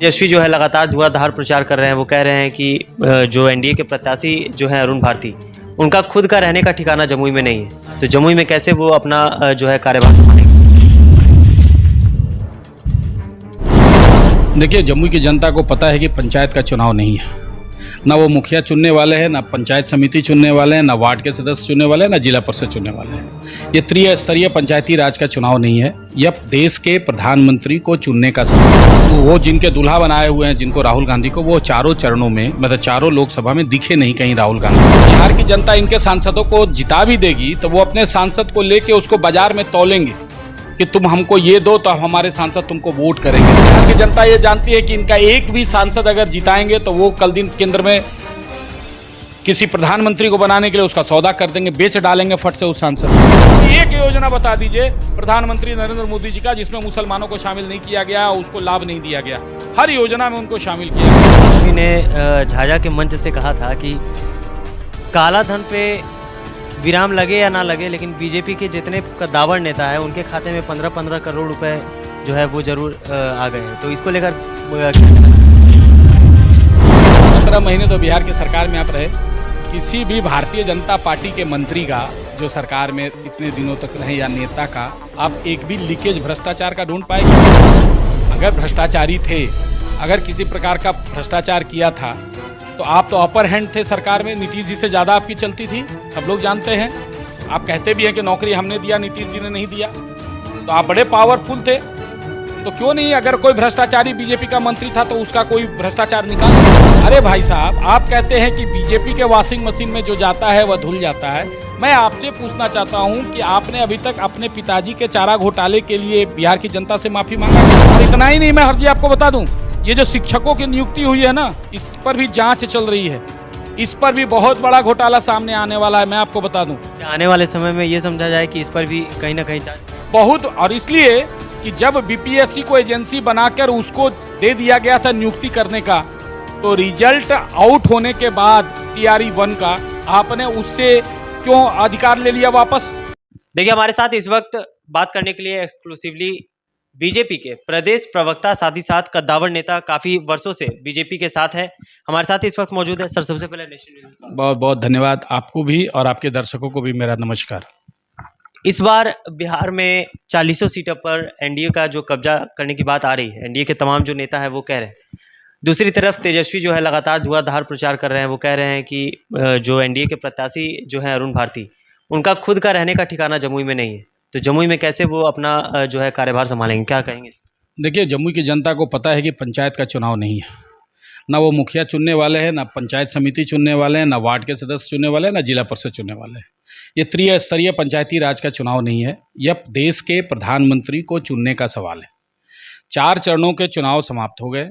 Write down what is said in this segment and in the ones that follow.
तेजस्वी जो है लगातार धुआंधार प्रचार कर रहे हैं। वो कह रहे हैं कि जो एनडीए के प्रत्याशी जो है अरुण भारती, उनका खुद का रहने का ठिकाना जमुई में नहीं है, तो जमुई में कैसे वो अपना जो है कार्यभार संभालेंगे। देखिए, जमुई की जनता को पता है कि पंचायत का चुनाव नहीं है। ना वो मुखिया चुनने वाले हैं, ना पंचायत समिति चुनने वाले हैं, ना वार्ड के सदस्य चुनने वाले हैं, ना जिला परिषद चुनने वाले हैं। ये त्रिस्तरीय पंचायती राज का चुनाव नहीं है। यह देश के प्रधानमंत्री को चुनने का समय है। वो जिनके दूल्हा बनाए हुए हैं, जिनको राहुल गांधी को, वो चारों चरणों में, मतलब चारों लोकसभा में दिखे नहीं कहीं राहुल गांधी। बिहार की जनता इनके सांसदों को जिता भी देगी तो वो अपने सांसद को लेके उसको बाजार में तौलेंगे कि तुम हमको ये दो तो हमारे सांसद तुमको वोट करेंगे। बिहार की जनता ये जानती है कि इनका एक भी सांसद अगर जिताएंगे तो वो कल दिन केंद्र में किसी प्रधानमंत्री को बनाने के लिए उसका सौदा कर देंगे, बेच डालेंगे फट से उस सांसद। एक योजना बता दीजिए प्रधानमंत्री नरेंद्र मोदी जी का जिसमें मुसलमानों को शामिल नहीं किया गया, उसको लाभ नहीं दिया गया। हर योजना में उनको शामिल किया गया। तेजस्वी ने झाझा के मंच से कहा था कि काला धन पे विराम लगे या ना लगे, लेकिन बीजेपी के जितने कद्दावर नेता है उनके खाते में 15-15 करोड़ रुपए जो है वो जरूर आ गए हैं। तो इसको लेकर 17 महीने तो बिहार की सरकार में आप रहे, किसी भी भारतीय जनता पार्टी के मंत्री का जो सरकार में इतने दिनों तक रहे या नेता का आप एक भी लीकेज भ्रष्टाचार का ढूंढ पाएंगे? अगर भ्रष्टाचारी थे, अगर किसी प्रकार का भ्रष्टाचार किया था तो आप तो अपर हैंड थे सरकार में, नीतीश जी से ज़्यादा आपकी चलती थी, सब लोग जानते हैं। आप कहते भी हैं कि नौकरी हमने दिया, नीतीश जी ने नहीं दिया, तो आप बड़े पावरफुल थे। तो क्यों नहीं, अगर कोई भ्रष्टाचारी बीजेपी का मंत्री था तो उसका कोई भ्रष्टाचार निकाल। अरे भाई साहब, आप कहते हैं कि बीजेपी के वॉशिंग मशीन में जो जाता है वह धुल जाता है। मैं आपसे पूछना चाहता हूं कि आपने अभी तक अपने पिताजी के चारा घोटाले के लिए बिहार की जनता से माफी मांगा? और इतना ही नहीं, मैं हर चीज आपको बता दूं, ये जो शिक्षकों की नियुक्ति हुई है ना, इस पर भी जांच चल रही है। इस पर भी बहुत बड़ा घोटाला सामने आने वाला है, मैं आपको बता दूं। आने वाले समय में ये समझा जाए कि इस पर भी कहीं ना कहीं बहुत, और इसलिए कि जब बीपीएससी को एजेंसी बनाकर उसको दे दिया गया था नियुक्ति करने का, तो रिजल्ट आउट होने के बाद टीआरई 1 का आपने उससे क्यों अधिकार ले लिया वापस? देखिए, हमारे साथ इस वक्त बात करने के लिए एक्सक्लूसिवली बीजेपी के प्रदेश प्रवक्ता, साथ ही साथ कद्दावर नेता, काफी वर्षों से बीजेपी के साथ है, हमारे साथ इस वक्त मौजूद है। सर, सबसे पहले नेशनल न्यूज़ बहुत बहुत धन्यवाद। आपको भी और आपके दर्शकों को भी मेरा नमस्कार। इस बार बिहार में 40 सीटों पर एनडीए का जो कब्जा करने की बात आ रही है, एनडीए के तमाम जो नेता है वो कह रहे हैं। दूसरी तरफ तेजस्वी जो है लगातार धुआंधार प्रचार कर रहे हैं। वो कह रहे हैं कि जो एनडीए के प्रत्याशी जो है अरुण भारती, उनका खुद का रहने का ठिकाना जमुई में नहीं है, तो जमुई में कैसे वो अपना जो है कार्यभार संभालेंगे, क्या कहेंगे? देखिए, जमुई की जनता को पता है कि पंचायत का चुनाव नहीं है। ना वो मुखिया चुनने वाले हैं, ना पंचायत समिति चुनने वाले हैं, ना वार्ड के सदस्य चुनने वाले हैं, ना जिला परिषद चुनने वाले हैं। ये त्रिस्तरीय पंचायती राज का चुनाव नहीं है। यह देश के प्रधानमंत्री को चुनने का सवाल है। 4 चरणों के चुनाव समाप्त हो गए,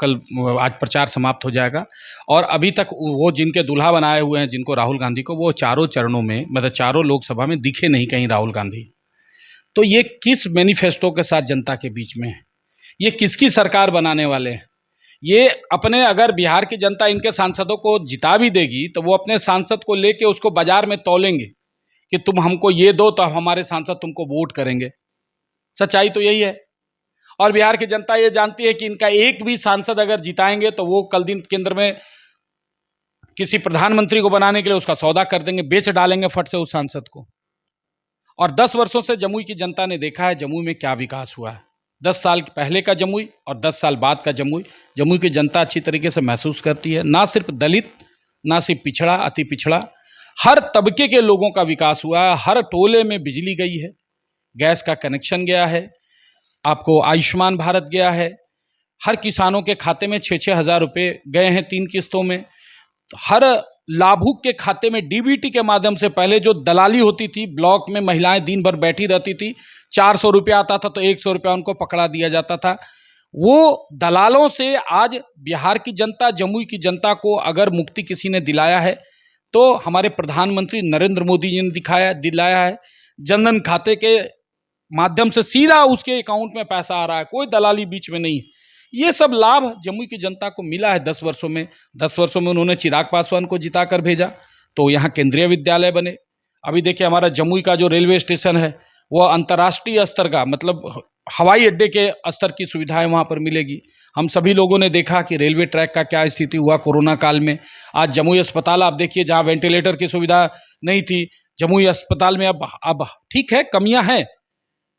कल आज प्रचार समाप्त हो जाएगा, और अभी तक वो जिनके दूल्हा बनाए हुए हैं, जिनको राहुल गांधी को, वो चारों चरणों में, मतलब चारों लोकसभा में दिखे नहीं कहीं राहुल गांधी। तो ये किस मैनिफेस्टो के साथ जनता के बीच में है? ये किसकी सरकार बनाने वाले हैं? ये अपने, अगर बिहार की जनता इनके सांसदों को जिता भी देगी तो वो अपने सांसद को लेके उसको बाजार में तौलेंगे कि तुम हमको ये दो तो हमारे सांसद तुमको वोट करेंगे। सच्चाई तो यही है। और बिहार की जनता ये जानती है कि इनका एक भी सांसद अगर जिताएंगे तो वो कल दिन केंद्र में किसी प्रधानमंत्री को बनाने के लिए उसका सौदा कर देंगे, बेच डालेंगे फट से उस सांसद को। और 10 वर्षों से जमुई की जनता ने देखा है जमुई में क्या विकास हुआ है। 10 साल पहले का जमुई और 10 साल बाद का जमुई, जमुई की जनता अच्छी तरीके से महसूस करती है। ना सिर्फ दलित, ना सिर्फ पिछड़ा, अति पिछड़ा, हर तबके के लोगों का विकास हुआ है। हर टोले में बिजली गई है, गैस का कनेक्शन गया है, आपको आयुष्मान भारत गया है, हर किसानों के खाते में 6-6 हज़ार रुपये गए हैं 3 किस्तों में। हर लाभुक के खाते में डीबीटी के माध्यम से, पहले जो दलाली होती थी, ब्लॉक में महिलाएं दिन भर बैठी रहती थी, 400 रुपया आता था तो 100 रुपया उनको पकड़ा दिया जाता था। वो दलालों से आज बिहार की जनता, जमुई की जनता को अगर मुक्ति किसी ने दिलाया है तो हमारे प्रधानमंत्री नरेंद्र मोदी जी ने दिलाया है। जनधन खाते के माध्यम से सीधा उसके अकाउंट में पैसा आ रहा है, कोई दलाली बीच में नहीं है। ये सब लाभ जमुई की जनता को मिला है 10 वर्षों में। 10 वर्षों में उन्होंने चिराग पासवान को जिता कर भेजा, तो यहाँ केंद्रीय विद्यालय बने। अभी देखिए, हमारा जमुई का जो रेलवे स्टेशन है वो अंतर्राष्ट्रीय स्तर का, मतलब हवाई अड्डे के स्तर की सुविधाएं वहाँ पर मिलेगी। हम सभी लोगों ने देखा कि रेलवे ट्रैक का क्या स्थिति हुआ कोरोना काल में। आज जमुई अस्पताल आप देखिए, जहाँ वेंटिलेटर की सुविधा नहीं थी, जमुई अस्पताल में अब ठीक है, कमियां हैं,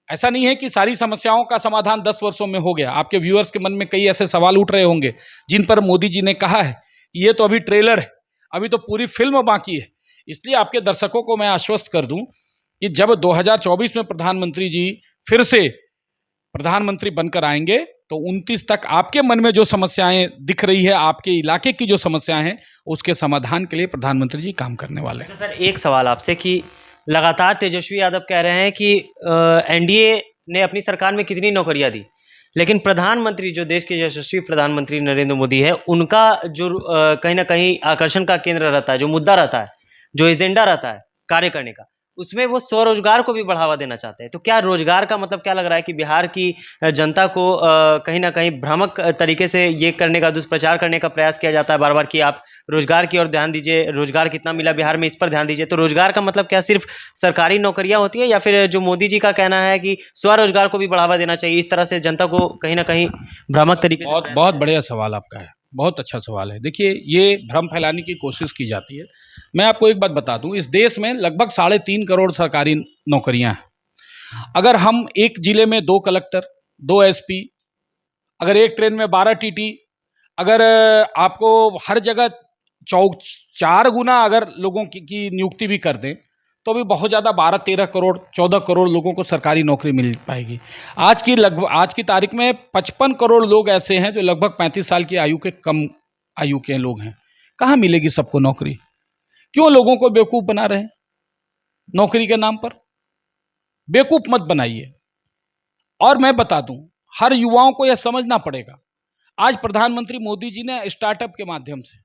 ऐसा नहीं है कि सारी समस्याओं का समाधान 10 वर्षों में हो गया। आपके व्यूअर्स के मन में कई ऐसे सवाल उठ रहे होंगे जिन पर मोदी जी ने कहा है कि ये तो अभी ट्रेलर है, अभी तो पूरी फिल्म बाकी है। इसलिए आपके दर्शकों को मैं आश्वस्त कर दूं कि जब 2024 में प्रधानमंत्री जी फिर से प्रधानमंत्री बनकर आएंगे तो 29 तक आपके मन में जो समस्याएं दिख रही है, आपके इलाके की जो समस्याएं हैं, उसके समाधान के लिए प्रधानमंत्री जी काम करने वाले हैं। अच्छा सर, एक सवाल आपसे कि लगातार तेजस्वी यादव कह रहे हैं कि एनडीए ने अपनी सरकार में कितनी नौकरियां दी, लेकिन प्रधानमंत्री जो देश के यशस्वी प्रधानमंत्री नरेंद्र मोदी है, उनका जो कहीं ना कहीं आकर्षण का केंद्र रहता है, जो मुद्दा रहता है, जो एजेंडा रहता है कार्य करने का, उसमें वो स्वरोजगार को भी बढ़ावा देना चाहते हैं। तो क्या रोजगार का मतलब क्या लग रहा है कि बिहार की जनता को कहीं ना कहीं भ्रामक तरीके से ये करने का, दुष्प्रचार करने का प्रयास किया जाता है बार बार कि आप रोजगार की ओर ध्यान दीजिए, रोजगार कितना मिला बिहार में, इस पर ध्यान दीजिए। तो रोजगार का मतलब क्या सिर्फ सरकारी नौकरियां होती है, या फिर जो मोदी जी का कहना है कि स्वरोजगार को भी बढ़ावा देना चाहिए, इस तरह से जनता को कहीं ना कहीं भ्रामक तरीके से बहुत बढ़िया सवाल आपका है, बहुत अच्छा सवाल है। देखिए, ये भ्रम फैलाने की कोशिश की जाती है। मैं आपको एक बात बता दूं, इस देश में लगभग 3.5 करोड़ सरकारी नौकरियां हैं। अगर हम एक जिले में 2 कलेक्टर, 2 एसपी, अगर एक ट्रेन में 12 टीटी, अगर आपको हर जगह 4 गुना अगर लोगों की नियुक्ति भी कर दें, तो भी बहुत ज़्यादा 12-13 करोड़ 14 करोड़ लोगों को सरकारी नौकरी मिल पाएगी। आज की तारीख में 55 करोड़ लोग ऐसे हैं जो लगभग 35 साल की आयु के कम आयु के लोग हैं। कहाँ मिलेगी सबको नौकरी? क्यों लोगों को बेवकूफ़ बना रहे हैं नौकरी के नाम पर? बेवकूफ़ मत बनाइए। और मैं बता दूं, हर युवाओं को यह समझना पड़ेगा। आज प्रधानमंत्री मोदी जी ने स्टार्टअप के माध्यम से,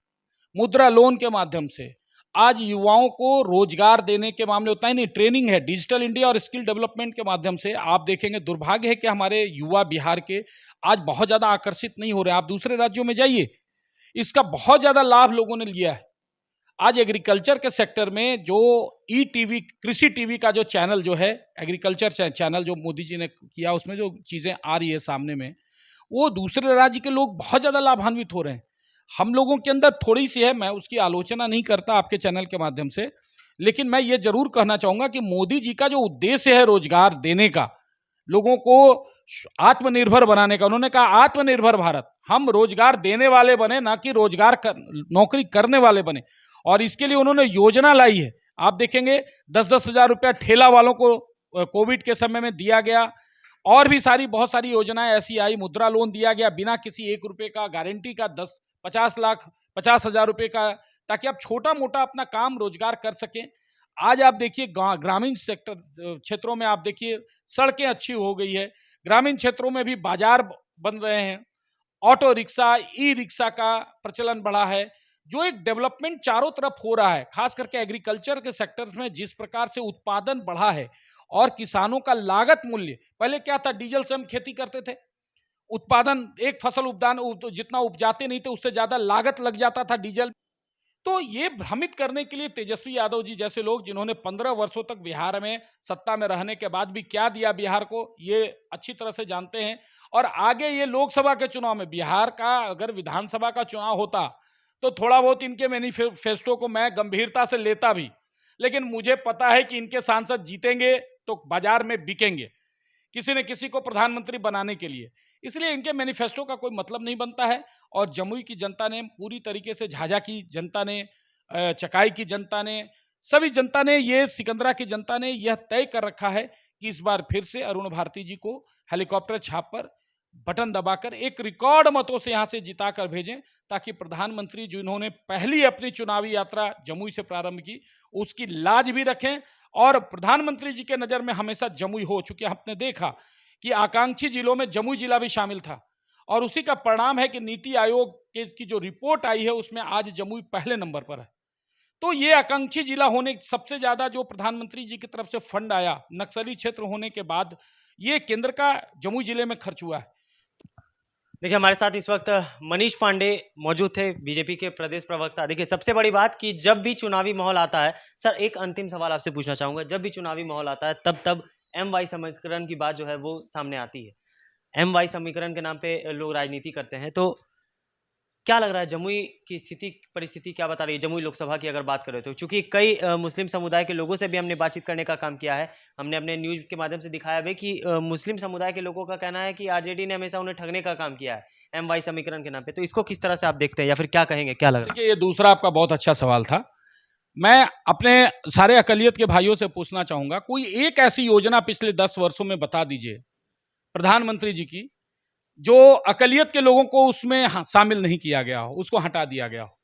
मुद्रा लोन के माध्यम से आज युवाओं को रोजगार देने के मामले, उतना ही नहीं, ट्रेनिंग है, डिजिटल इंडिया और स्किल डेवलपमेंट के माध्यम से आप देखेंगे। दुर्भाग्य है कि हमारे युवा बिहार के आज बहुत ज़्यादा आकर्षित नहीं हो रहे हैं। आप दूसरे राज्यों में जाइए, इसका बहुत ज़्यादा लाभ लोगों ने लिया है। आज एग्रीकल्चर के सेक्टर में जो ईटीवी, कृषि टीवी का जो चैनल जो है, एग्रीकल्चर चैनल जो मोदी जी ने किया, उसमें जो चीज़ें आ रही है सामने में, वो दूसरे राज्य के लोग बहुत ज़्यादा लाभान्वित हो रहे हैं। हम लोगों के अंदर थोड़ी सी है, मैं उसकी आलोचना नहीं करता आपके चैनल के माध्यम से, लेकिन मैं ये जरूर कहना चाहूँगा कि मोदी जी का जो उद्देश्य है रोजगार देने का, लोगों को आत्मनिर्भर बनाने का, उन्होंने कहा आत्मनिर्भर भारत, हम रोजगार देने वाले बने, ना कि नौकरी करने वाले बने। और इसके लिए उन्होंने योजना लाई है। आप देखेंगे 10-10 हजार रुपया ठेला वालों को कोविड के समय में दिया गया, और भी बहुत सारी योजनाएं ऐसी आई, मुद्रा लोन दिया गया बिना किसी 1 रुपए का गारंटी का, 50 हजार रुपए का, ताकि आप छोटा मोटा अपना काम रोजगार कर सकें। आज आप देखिए ग्रामीण क्षेत्रों में आप देखिए सड़कें अच्छी हो गई है, ग्रामीण क्षेत्रों में भी बाजार बन रहे हैं, ऑटो रिक्शा, ई रिक्शा का प्रचलन बढ़ा है। जो एक डेवलपमेंट चारों तरफ हो रहा है, खास करके एग्रीकल्चर के सेक्टर्स में जिस प्रकार से उत्पादन बढ़ा है, और किसानों का लागत मूल्य, पहले क्या था, डीजल से हम खेती करते थे, उत्पादन एक फसल जितना उपजाते नहीं थे उससे ज्यादा लागत लग जाता था डीजल। तो ये भ्रमित करने के लिए तेजस्वी यादव जी जैसे लोग, जिन्होंने 15 वर्षों तक बिहार में सत्ता में रहने के बाद भी क्या दिया बिहार को, ये अच्छी तरह से जानते हैं। और आगे ये लोकसभा के चुनाव में, बिहार का अगर विधानसभा का चुनाव होता तो थोड़ा बहुत इनके मैनिफेस्टो को मैं गंभीरता से लेता भी, लेकिन मुझे पता है कि इनके सांसद जीतेंगे तो बाजार में बिकेंगे किसी न किसी को प्रधानमंत्री बनाने के लिए, इसलिए इनके मैनिफेस्टो का कोई मतलब नहीं बनता है। और जमुई की जनता ने पूरी तरीके से, झाझा की जनता ने, चकाई की जनता ने, सभी जनता ने, ये सिकंदरा की जनता ने यह तय कर रखा है कि इस बार फिर से अरुण भारती जी को हेलीकॉप्टर छाप पर बटन दबाकर एक रिकॉर्ड मतों से यहां से जिताकर भेजें, ताकि प्रधानमंत्री जिन्होंने पहली अपनी चुनावी यात्रा जमुई से प्रारंभ की, उसकी लाज भी रखें। और प्रधानमंत्री जी के नजर में हमेशा जमुई हो, चूंकि हमने देखा कि आकांक्षी जिलों में जमुई जिला भी शामिल था, और उसी का परिणाम है कि नीति आयोग की जो रिपोर्ट आई है उसमें आज जमुई पहले नंबर पर है। तो ये आकांक्षी जिला होने, सबसे ज्यादा जो प्रधानमंत्री जी की तरफ से फंड आया नक्सली क्षेत्र होने के बाद, ये केंद्र का जमुई जिले में खर्च हुआ है। देखिए, हमारे साथ इस वक्त मनीष पांडे मौजूद थे, बीजेपी के प्रदेश प्रवक्ता। देखिए, सबसे बड़ी बात कि जब भी चुनावी माहौल आता है, सर एक अंतिम सवाल आपसे पूछना चाहूंगा, जब भी चुनावी माहौल आता है तब MY समीकरण की बात जो है वो सामने आती है। MY समीकरण के नाम पे लोग राजनीति करते हैं। तो क्या लग रहा है जमुई की परिस्थिति क्या बता रही है, जमुई लोकसभा की अगर बात करें तो? क्योंकि कई मुस्लिम समुदाय के लोगों से भी हमने बातचीत करने का काम किया है, हमने अपने न्यूज़ के माध्यम से दिखाया भी कि मुस्लिम समुदाय के लोगों का कहना है कि आरजेडी ने हमेशा उन्हें ठगने का काम किया है MY समीकरण के नाम पे। तो इसको किस तरह से आप देखते हैं या फिर क्या कहेंगे, क्या लग रहा है? देखिए, ये दूसरा आपका बहुत अच्छा सवाल था। मैं अपने सारे अकलियत के भाइयों से पूछना चाहूंगा, कोई एक ऐसी योजना पिछले 10 वर्षों में बता दीजिए प्रधानमंत्री जी की, जो अकलियत के लोगों को उसमें शामिल नहीं किया गया हो, उसको हटा दिया गया हो।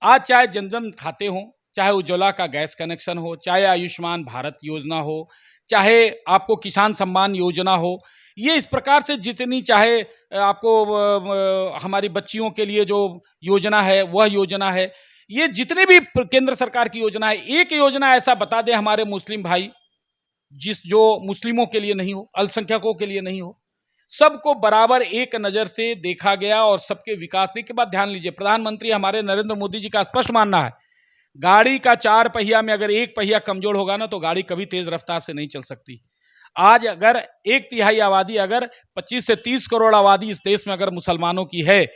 आज चाहे जन धन खाते हों, चाहे उज्ज्वला का गैस कनेक्शन हो, चाहे आयुष्मान भारत योजना हो, चाहे आपको किसान सम्मान योजना हो, ये इस प्रकार से जितनी चाहे आपको हमारी बच्चियों के लिए जो योजना है वह योजना है, ये जितने भी केंद्र सरकार की योजना है, एक योजना ऐसा बता दे हमारे मुस्लिम भाई जो मुस्लिमों के लिए नहीं हो, अल्पसंख्यकों के लिए नहीं हो। सबको बराबर एक नजर से देखा गया और सबके विकास के बाद ध्यान लीजिए, प्रधानमंत्री हमारे नरेंद्र मोदी जी का स्पष्ट मानना है, गाड़ी का 4 पहिया में अगर एक पहिया कमजोर होगा ना तो गाड़ी कभी तेज रफ्तार से नहीं चल सकती। आज अगर 1/3 आबादी, अगर 25 से 30 करोड़ आबादी इस देश में अगर मुसलमानों की है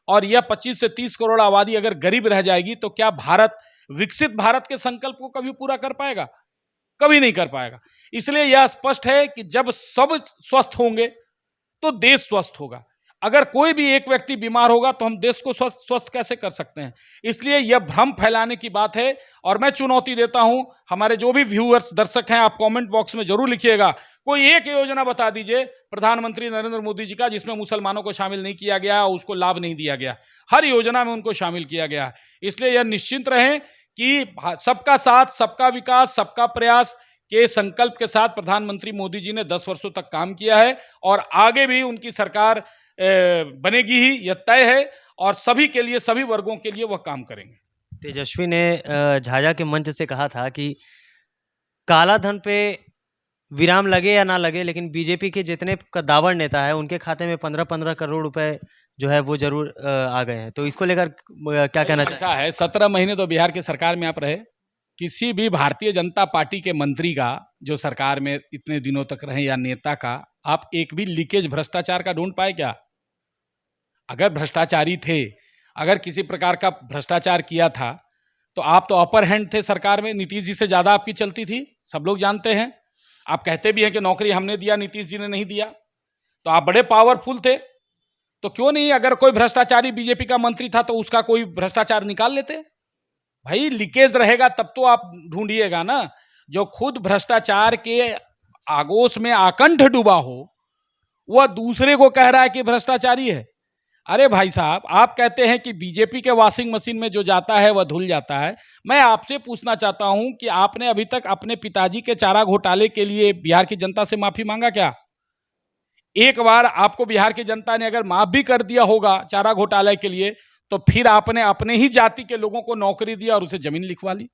और यह 25 से 30 करोड़ आबादी अगर गरीब रह जाएगी तो क्या भारत विकसित भारत के संकल्प को कभी पूरा कर पाएगा? कभी नहीं कर पाएगा। इसलिए यह स्पष्ट है कि जब सब स्वस्थ होंगे तो देश स्वस्थ होगा। अगर कोई भी एक व्यक्ति बीमार होगा तो हम देश को स्वस्थ कैसे कर सकते हैं? इसलिए यह भ्रम फैलाने की बात है और मैं चुनौती देता हूं हमारे जो भी व्यूअर्स दर्शक हैं, आप कमेंट बॉक्स में जरूर लिखिएगा, कोई एक योजना बता दीजिए प्रधानमंत्री नरेंद्र मोदी जी का जिसमें मुसलमानों को शामिल नहीं किया गया, उसको लाभ नहीं दिया गया। हर योजना में उनको शामिल किया गया है। इसलिए यह निश्चिंत रहें कि सबका साथ, सबका विकास, सबका प्रयास के संकल्प के साथ प्रधानमंत्री मोदी जी ने 10 वर्षों तक काम किया है और आगे भी उनकी सरकार बनेगी ही, यह तय है और सभी के लिए, सभी वर्गों के लिए वह काम करेंगे। तेजस्वी ने झाझा के मंच से कहा था कि काला धन पे विराम लगे या ना लगे, लेकिन बीजेपी के जितने कद्दावर नेता है उनके खाते में 15-15 करोड़ रुपए जो है वो जरूर आ गए हैं। तो इसको लेकर क्या कहना चाहिए? ऐसा है, 17 महीने तो बिहार की सरकार में आप रहे, किसी भी भारतीय जनता पार्टी के मंत्री का जो सरकार में इतने दिनों तक रहे या नेता का आप एक भी लीकेज भ्रष्टाचार का ढूंढ पाए क्या? अगर भ्रष्टाचारी थे, अगर किसी प्रकार का भ्रष्टाचार किया था तो आप तो अपर हैंड थे सरकार में, नीतीश जी से ज्यादा आपकी चलती थी, सब लोग जानते हैं। आप कहते भी हैं कि नौकरी हमने दिया, नीतीश जी ने नहीं दिया, तो आप बड़े पावरफुल थे। तो क्यों नहीं, अगर कोई भ्रष्टाचारी बीजेपी का मंत्री था तो उसका कोई भ्रष्टाचार निकाल लेते। भाई लीकेज रहेगा तब तो आप ढूंढिएगा ना। जो खुद भ्रष्टाचार के आगोश में आकंठ डूबा हो वह दूसरे को कह रहा है कि भ्रष्टाचारी है। अरे भाई साहब, आप कहते हैं कि बीजेपी के वॉशिंग मशीन में जो जाता है वह धुल जाता है। मैं आपसे पूछना चाहता हूं कि आपने अभी तक अपने पिताजी के चारा घोटाले के लिए बिहार की जनता से माफी मांगा क्या? एक बार आपको बिहार की जनता ने अगर माफ भी कर दिया होगा चारा घोटाले के लिए तो फिर आपने अपने ही जाति के लोगों को नौकरी दिया और उसे जमीन लिखवा ली।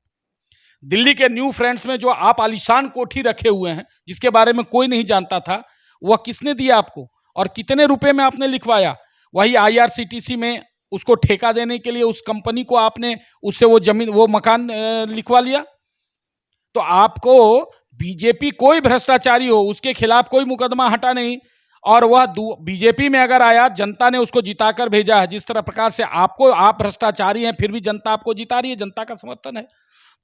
दिल्ली के न्यू फ्रेंड्स में जो आप आलीशान कोठी रखे हुए हैं जिसके बारे में कोई नहीं जानता था, वह किसने दिया आपको और कितने रुपए में आपने लिखवाया? वही IRCTC में उसको ठेका देने के लिए उस कंपनी को आपने उससे वो जमीन, वो मकान लिखवा लिया। तो आपको बीजेपी कोई भ्रष्टाचारी हो उसके खिलाफ कोई मुकदमा हटा नहीं और वह बीजेपी में अगर आया, जनता ने उसको जिताकर भेजा है। जिस तरह प्रकार से आपको, आप भ्रष्टाचारी हैं फिर भी जनता आपको जिता रही है, जनता का समर्थन है।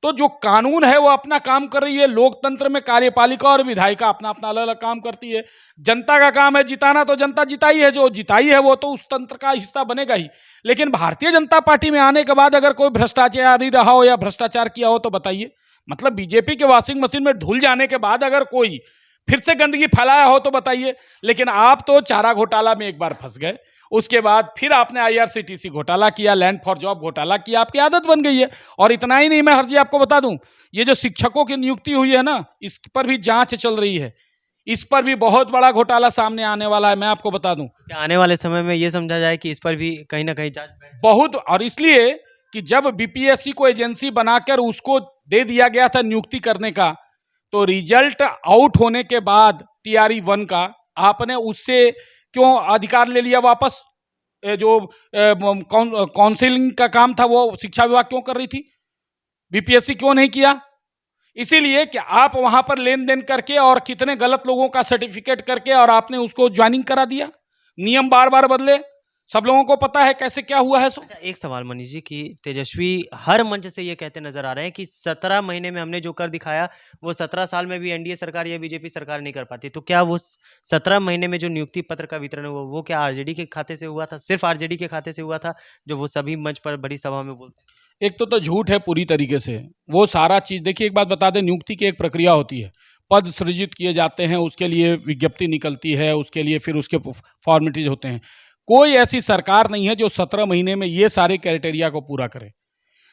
तो जो कानून है वो अपना काम कर रही है। लोकतंत्र में कार्यपालिका और विधायिका अपना अपना अलग अलग काम करती है। जनता का काम है जिताना, तो जनता जिताई है, जो जिताई है वो तो उस तंत्र का हिस्सा बनेगा ही। लेकिन भारतीय जनता पार्टी में आने के बाद अगर कोई भ्रष्टाचारी रहा हो या भ्रष्टाचार किया हो तो बताइए। मतलब बीजेपी के वॉशिंग मशीन में धुल जाने के बाद अगर कोई फिर से गंदगी फैलाया हो तो बताइए। लेकिन आप तो चारा घोटाला में एक बार फंस गए, उसके बाद फिर आपने IRCTC घोटाला किया, लैंड फॉर जॉब घोटाला किया, आपकी आदत बन गई है। और इतना ही नहीं, मैं हर जी आपको बता दूं, ये जो शिक्षकों की नियुक्ति हुई है ना, इस पर भी जांच चल रही है। इस पर भी बहुत बड़ा घोटाला सामने आने वाला है, मैं आपको बता दूं। क्या आने वाले समय में ये समझा जाए कि इस पर भी कहीं ना कहीं जांच बहुत, और इसलिए कि जब BPSC को एजेंसी बनाकर उसको दे दिया गया था नियुक्ति करने का, तो रिजल्ट आउट होने के बाद TRE 1 का आपने उससे क्यों अधिकार ले लिया वापस? जो काउंसिलिंग का काम था वो शिक्षा विभाग क्यों कर रही थी? BPSC क्यों नहीं किया? इसीलिए कि आप वहां पर लेन देन करके और कितने गलत लोगों का सर्टिफिकेट करके और आपने उसको ज्वाइनिंग करा दिया। नियम बार बार बदले, सब लोगों को पता है कैसे क्या हुआ है। अच्छा, एक सवाल मनीष जी कि तेजस्वी हर मंच से ये कहते नजर आ रहे हैं कि 17 महीने में हमने जो कर दिखाया वो 17 साल में भी एनडीए सरकार या बीजेपी सरकार नहीं कर पाती। तो क्या वो 17 महीने में जो नियुक्ति पत्र का वितरण हुआ वो क्या आरजेडी के खाते से हुआ था, सिर्फ आरजेडी के खाते से हुआ था, जो वो सभी मंच पर बड़ी सभा में बोलते हैं? एक तो झूठ है पूरी तरीके से। वो सारा चीज देखिए, एक बात बता दें, नियुक्ति की एक प्रक्रिया होती है, पद सृजित किए जाते हैं, उसके लिए विज्ञप्ति निकलती है, उसके लिए फिर उसके फॉर्मेलिटीज होते हैं। कोई ऐसी सरकार नहीं है जो 17 महीने में ये सारे क्राइटेरिया को पूरा करे।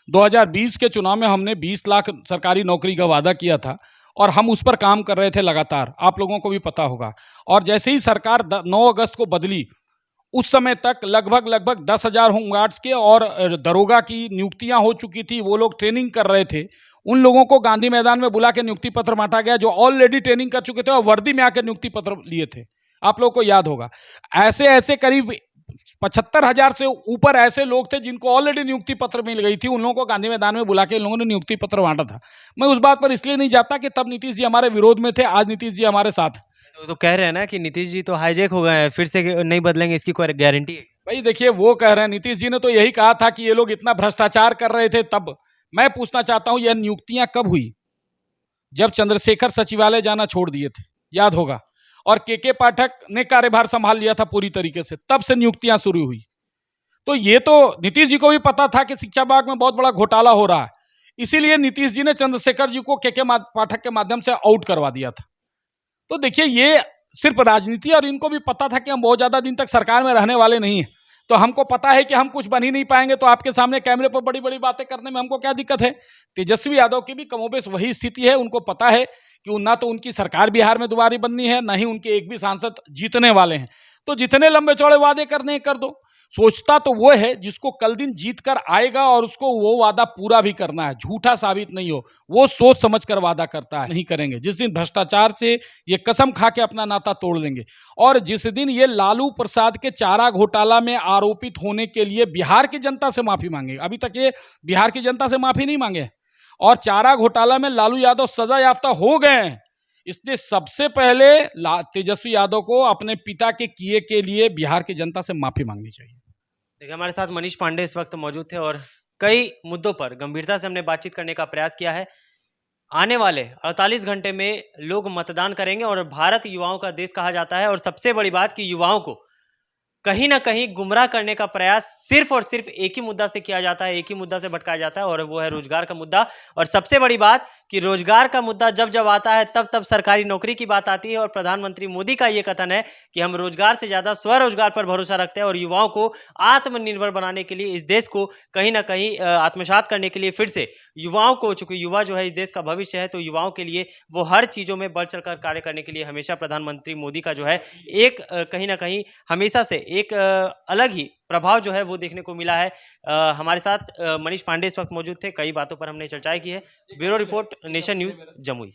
2020 के चुनाव में हमने 20 लाख सरकारी नौकरी का वादा किया था और हम उस पर काम कर रहे थे लगातार, आप लोगों को भी पता होगा। और जैसे ही सरकार 9 अगस्त को बदली, उस समय तक लगभग 10,000 होमगार्ड्स के और दरोगा की नियुक्तियां हो चुकी थी। वो लोग ट्रेनिंग कर रहे थे, उन लोगों को गांधी मैदान में बुला के नियुक्ति पत्र बांटा गया जो ऑलरेडी ट्रेनिंग कर चुके थे और वर्दी में आकर नियुक्ति पत्र लिए थे। आप लोगों को याद होगा, ऐसे ऐसे करीब 75,000 से ऊपर ऐसे लोग थे जिनको ऑलरेडी नियुक्ति पत्र मिल गई थी, उन लोगों को गांधी मैदान में बुला के इन लोगों ने नियुक्ति पत्र बांटा था। मैं उस बात पर इसलिए नहीं जाता कि तब नीतीश जी हमारे विरोध में थे, आज नीतीश जी हमारे साथ हैं। तो कह रहे हैं ना कि नीतीश जी तो हाईजैक हो गए हैं, फिर से नहीं बदलेंगे, इसकी कोई गारंटी है? भाई देखिए, वो कह रहे हैं, नीतीश जी ने तो यही कहा था कि ये लोग इतना भ्रष्टाचार कर रहे थे तब। मैं पूछना चाहता हूं, यह नियुक्तियां कब हुई? जब चंद्रशेखर सचिवालय जाना छोड़ दिए थे, याद होगा, और के पाठक ने कार्यभार संभाल लिया था पूरी तरीके से, तब से नियुक्तियां शुरू हुई। तो ये तो नीतीश जी को भी पता था कि शिक्षा विभाग में बहुत बड़ा घोटाला हो रहा है, इसीलिए नीतीश जी ने चंद्रशेखर जी को के पाठक के माध्यम से आउट करवा दिया था। तो देखिए, ये सिर्फ राजनीति, और इनको भी पता था कि हम बहुत ज्यादा दिन तक सरकार में रहने वाले नहीं हैं, तो हमको पता है कि हम कुछ बन ही नहीं पाएंगे, तो आपके सामने कैमरे पर बड़ी बड़ी बातें करने में हमको क्या दिक्कत है। तेजस्वी यादव की भी कमोबेश वही स्थिति है। उनको पता है कि ना तो उनकी सरकार बिहार में दोबारा बननी है, ना ही उनके एक भी सांसद जीतने वाले हैं। तो जितने लंबे चौड़े वादे करने कर दो। सोचता तो वो है जिसको कल दिन जीत कर आएगा और उसको वो वादा पूरा भी करना है, झूठा साबित नहीं हो, वो सोच समझ कर वादा करता है। नहीं करेंगे जिस दिन भ्रष्टाचार से ये कसम खा के अपना नाता तोड़ लेंगे, और जिस दिन ये लालू प्रसाद के चारा घोटाला में आरोपित होने के लिए बिहार की जनता से माफी मांगे। अभी तक ये बिहार की जनता से माफी नहीं मांगे, और चारा घोटाला में लालू यादव सजा याफ्ता हो गए हैं। इसलिए सबसे पहले तेजस्वी यादव को अपने पिता के किए के लिए बिहार की जनता से माफी मांगनी चाहिए। देखिए, हमारे साथ मनीष पांडे इस वक्त मौजूद थे और कई मुद्दों पर गंभीरता से हमने बातचीत करने का प्रयास किया है। आने वाले 48 घंटे में लोग मतदान करेंगे और भारत युवाओं का देश कहा जाता है, और सबसे बड़ी बात कि युवाओं को कहीं ना कहीं गुमराह करने का प्रयास सिर्फ और सिर्फ एक ही मुद्दा से किया जाता है, एक ही मुद्दा से भटकाया जाता है, और वो है रोजगार का मुद्दा। और सबसे बड़ी बात कि रोजगार का मुद्दा जब जब आता है तब तब सरकारी नौकरी की बात आती है, और प्रधानमंत्री मोदी का ये कथन है कि हम रोजगार से ज्यादा स्वरोजगार पर भरोसा रखते हैं और युवाओं को आत्मनिर्भर बनाने के लिए, इस देश को कहीं ना कहीं आत्मसात करने के लिए, फिर से युवाओं को, चूंकि युवा जो है इस देश का भविष्य है, तो युवाओं के लिए वो हर चीजों में बढ़ चढ़कर कार्य करने के लिए हमेशा प्रधानमंत्री मोदी का जो है एक कहीं ना कहीं हमेशा से एक अलग ही प्रभाव जो है वो देखने को मिला है। हमारे साथ मनीष पांडे इस वक्त मौजूद थे, कई बातों पर हमने चर्चाएं की है। Bureau report, nation news, Jamui.